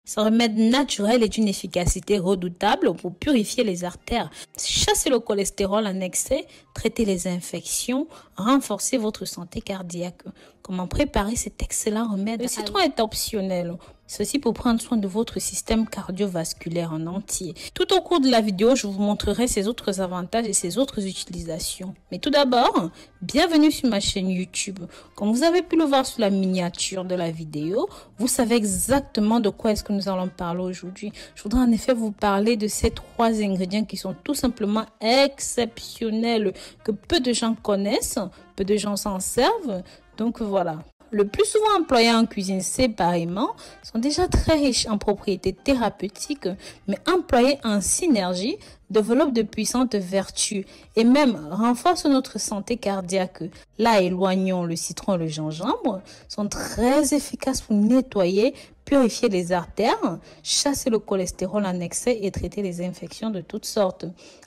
Ce remède naturel est d'une efficacité redoutable pour purifier les artères, chasser le cholestérol en excès, traiter les infections, renforcer votre santé cardiaque. Comment préparer cet excellent remède? Le citron est optionnel. Ceci pour prendre soin de votre système cardiovasculaire en entier. Tout au cours de la vidéo, je vous montrerai ses autres avantages et ses autres utilisations. Mais tout d'abord, bienvenue sur ma chaîne YouTube. Comme vous avez pu le voir sur la miniature de la vidéo, vous savez exactement de quoi est-ce que nous allons parler aujourd'hui. Je voudrais en effet vous parler de ces 3 ingrédients qui sont tout simplement exceptionnels, que peu de gens connaissent, peu de gens s'en servent. Donc voilà. Le plus souvent employés en cuisine séparément, sont déjà très riches en propriétés thérapeutiques, mais employés en synergie, développent de puissantes vertus et même renforcent notre santé cardiaque. Là, éloignons le citron et le gingembre, sont très efficaces pour nettoyer, purifier les artères, chasser le cholestérol en excès et traiter les infections de toutes sortes.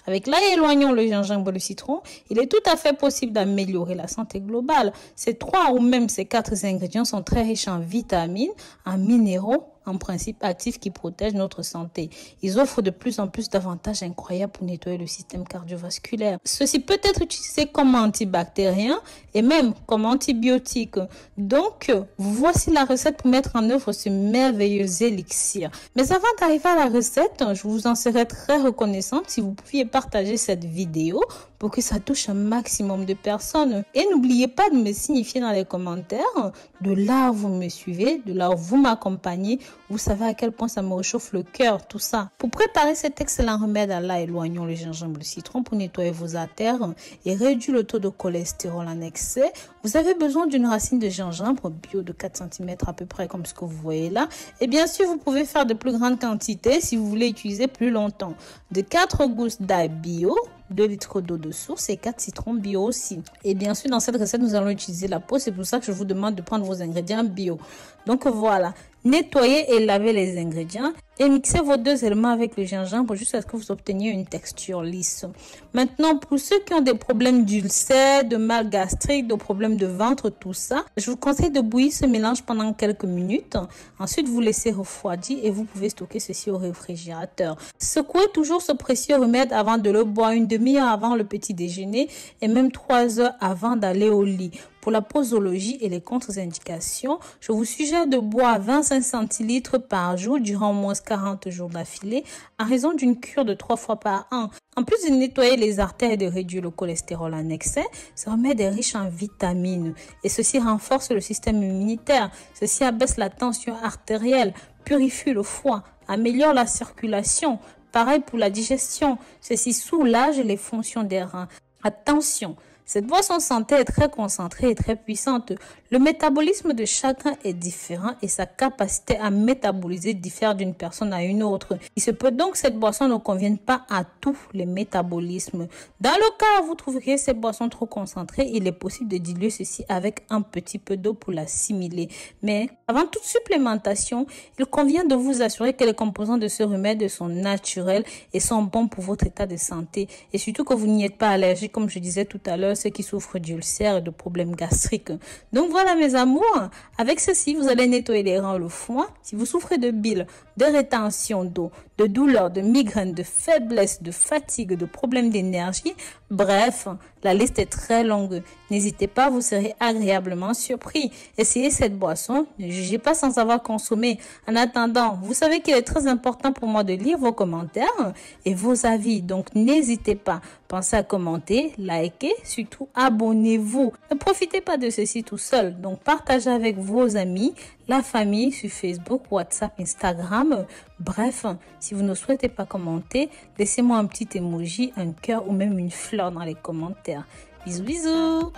Avec l'ail, éloignons le gingembre et le citron, il est tout à fait possible d'améliorer la santé globale. Ces 3 ou même ces 4 ingrédients sont très riches en vitamines, en minéraux, en principe actifs qui protègent notre santé. Ils offrent de plus en plus d'avantages incroyables pour nettoyer le système cardiovasculaire. Ceci peut être utilisé comme antibactérien et même comme antibiotique. Donc, voici la recette pour mettre en œuvre ce merveilleux élixir. Mais avant d'arriver à la recette, je vous en serais très reconnaissante si vous pouviez partager cette vidéo pour que ça touche un maximum de personnes. Et n'oubliez pas de me signifier dans les commentaires de là où vous me suivez, de là où vous m'accompagnez. Vous savez à quel point ça me réchauffe le cœur, tout ça. Pour préparer cet excellent remède à l'ail, éloignons le gingembre et le citron pour nettoyer vos artères et réduire le taux de cholestérol en excès. Vous avez besoin d'une racine de gingembre bio de 4 cm à peu près, comme ce que vous voyez là. Et bien sûr, vous pouvez faire de plus grandes quantités si vous voulez utiliser plus longtemps. De 4 gousses d'ail bio, 2 litres d'eau de source et 4 citrons bio aussi. Et bien sûr, dans cette recette, nous allons utiliser la peau. C'est pour ça que je vous demande de prendre vos ingrédients bio. Donc voilà, nettoyez et lavez les ingrédients et mixez vos 2 éléments avec le gingembre jusqu'à ce que vous obteniez une texture lisse. Maintenant, pour ceux qui ont des problèmes d'ulcères, de mal gastrique, de problèmes de ventre, tout ça, je vous conseille de bouillir ce mélange pendant quelques minutes. Ensuite, vous laissez refroidir et vous pouvez stocker ceci au réfrigérateur. Secouez toujours ce précieux remède avant de le boire, une demi-heure avant le petit déjeuner et même 3 heures avant d'aller au lit. Pour la posologie et les contre-indications, je vous suggère de boire 25 centilitres par jour durant au moins 40 jours d'affilée à raison d'une cure de 3 fois par an. En plus de nettoyer les artères et de réduire le cholestérol en excès, ce remède est riche en vitamines et ceci renforce le système immunitaire. Ceci abaisse la tension artérielle, purifie le foie, améliore la circulation. Pareil pour la digestion, ceci soulage les fonctions des reins. Attention! Cette boisson santé est très concentrée et très puissante. Le métabolisme de chacun est différent et sa capacité à métaboliser diffère d'une personne à une autre. Il se peut donc que cette boisson ne convienne pas à tous les métabolismes. Dans le cas où vous trouveriez cette boisson trop concentrée, il est possible de diluer ceci avec un petit peu d'eau pour l'assimiler. Mais avant toute supplémentation, il convient de vous assurer que les composants de ce remède sont naturels et sont bons pour votre état de santé. Et surtout que vous n'y êtes pas allergique, comme je disais tout à l'heure, ceux qui souffrent d'ulcères et de problèmes gastriques. Donc voilà mes amours, avec ceci vous allez nettoyer les reins, le foie. Si vous souffrez de bile, de rétention d'eau, de douleurs, de migraines, de faiblesse, de fatigue, de problèmes d'énergie, bref, la liste est très longue. N'hésitez pas, vous serez agréablement surpris. Essayez cette boisson, ne jugez pas sans avoir consommé. En attendant, vous savez qu'il est très important pour moi de lire vos commentaires et vos avis. Donc n'hésitez pas, pensez à commenter, liker, surtout abonnez-vous. Ne profitez pas de ceci tout seul. Donc partagez avec vos amis, la famille sur Facebook, WhatsApp, Instagram. Bref, si vous ne souhaitez pas commenter, laissez-moi un petit emoji, un cœur ou même une fleur dans les commentaires. Bisous, bisous!